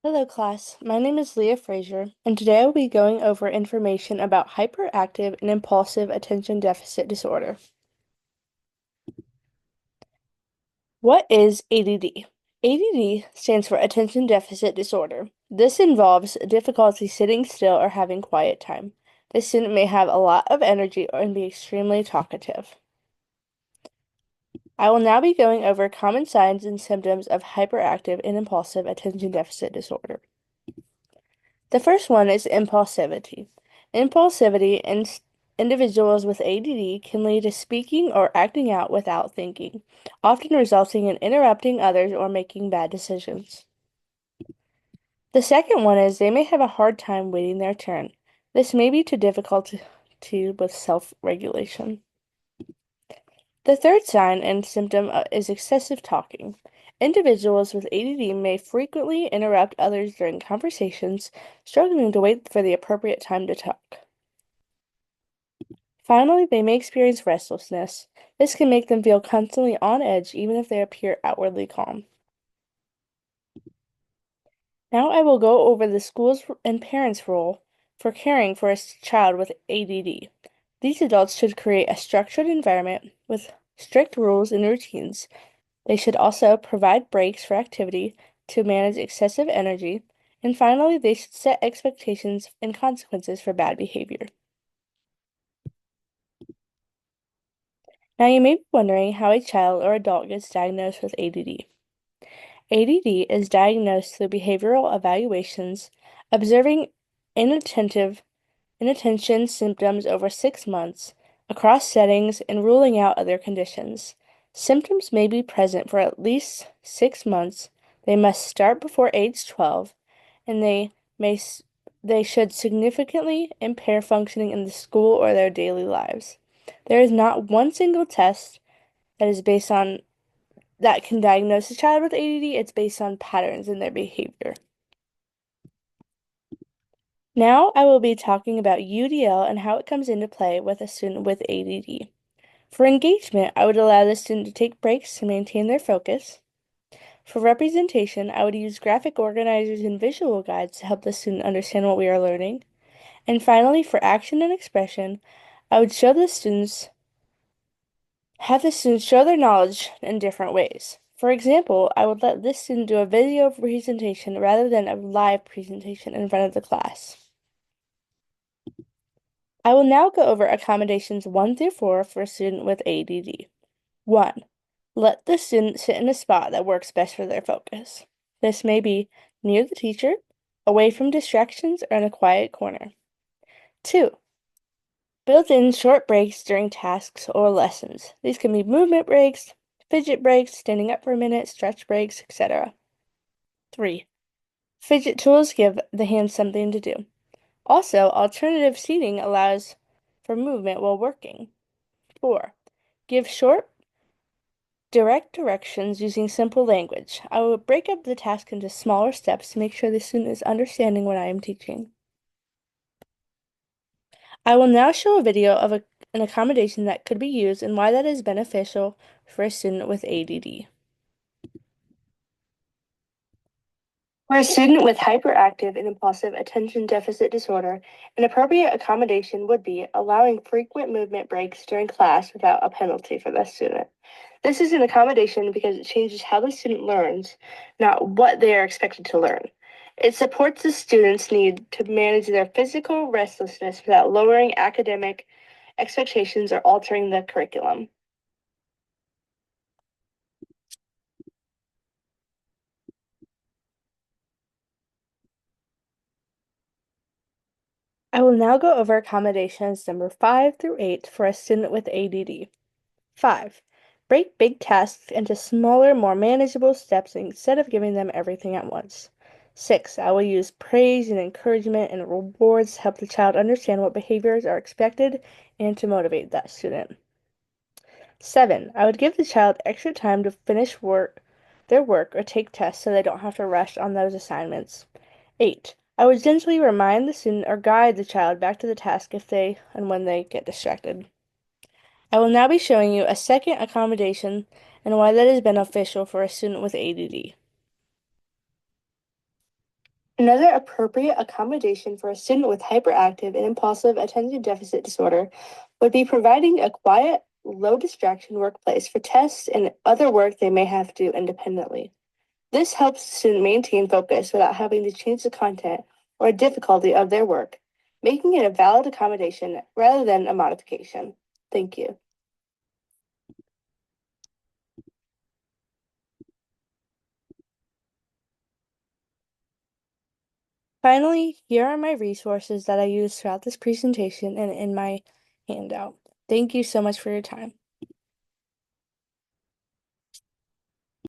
Hello, class. My name is Leah Frazier, and today I will be going over information about hyperactive and impulsive attention deficit disorder. What is ADD? ADD stands for attention deficit disorder. This involves difficulty sitting still or having quiet time. The student may have a lot of energy and be extremely talkative. I will now be going over common signs and symptoms of hyperactive and impulsive attention deficit disorder. The first one is impulsivity. Impulsivity in individuals with ADD can lead to speaking or acting out without thinking, often resulting in interrupting others or making bad decisions. The second one is they may have a hard time waiting their turn. This may be too difficult with self-regulation. The third sign and symptom is excessive talking. Individuals with ADD may frequently interrupt others during conversations, struggling to wait for the appropriate time to talk. Finally, they may experience restlessness. This can make them feel constantly on edge even if they appear outwardly calm. Now I will go over the school's and parents' role for caring for a child with ADD. These adults should create a structured environment with strict rules and routines. They should also provide breaks for activity to manage excessive energy. And finally, they should set expectations and consequences for bad behavior. Now, you may be wondering how a child or adult gets diagnosed with ADD. ADD is diagnosed through behavioral evaluations, observing inattentive inattention symptoms over 6 months across settings and ruling out other conditions. Symptoms may be present for at least 6 months. They must start before age 12, and they should significantly impair functioning in the school or their daily lives. There is not one single test that is based on that can diagnose a child with ADD. It's based on patterns in their behavior. Now I will be talking about UDL and how it comes into play with a student with ADD. For engagement, I would allow the student to take breaks to maintain their focus. For representation, I would use graphic organizers and visual guides to help the student understand what we are learning. And finally, for action and expression, I would have the students show their knowledge in different ways. For example, I would let this student do a video presentation rather than a live presentation in front of the class. I will now go over accommodations 1 through 4 for a student with ADD. 1. Let the student sit in a spot that works best for their focus. This may be near the teacher, away from distractions, or in a quiet corner. 2. Build in short breaks during tasks or lessons. These can be movement breaks, fidget breaks, standing up for a minute, stretch breaks, etc. 3. Fidget tools give the hands something to do. Also, alternative seating allows for movement while working. 4. Give short, direct directions using simple language. I will break up the task into smaller steps to make sure the student is understanding what I am teaching. I will now show a video of an accommodation that could be used and why that is beneficial for a student with ADD. For a student with hyperactive and impulsive attention deficit disorder, an appropriate accommodation would be allowing frequent movement breaks during class without a penalty for the student. This is an accommodation because it changes how the student learns, not what they are expected to learn. It supports the student's need to manage their physical restlessness without lowering academic expectations or altering the curriculum. I will now go over accommodations number 5 through 8 for a student with ADD. 5. Break big tasks into smaller, more manageable steps instead of giving them everything at once. 6. I will use praise and encouragement and rewards to help the child understand what behaviors are expected and to motivate that student. 7. I would give the child extra time to finish their work or take tests so they don't have to rush on those assignments. 8. I would gently remind the student or guide the child back to the task if they and when they get distracted. I will now be showing you a second accommodation and why that is beneficial for a student with ADD. Another appropriate accommodation for a student with hyperactive and impulsive attention deficit disorder would be providing a quiet, low distraction workplace for tests and other work they may have to do independently. This helps the student maintain focus without having to change the content or difficulty of their work, making it a valid accommodation rather than a modification. Thank you. Finally, here are my resources that I used throughout this presentation and in my handout. Thank you so much for your time.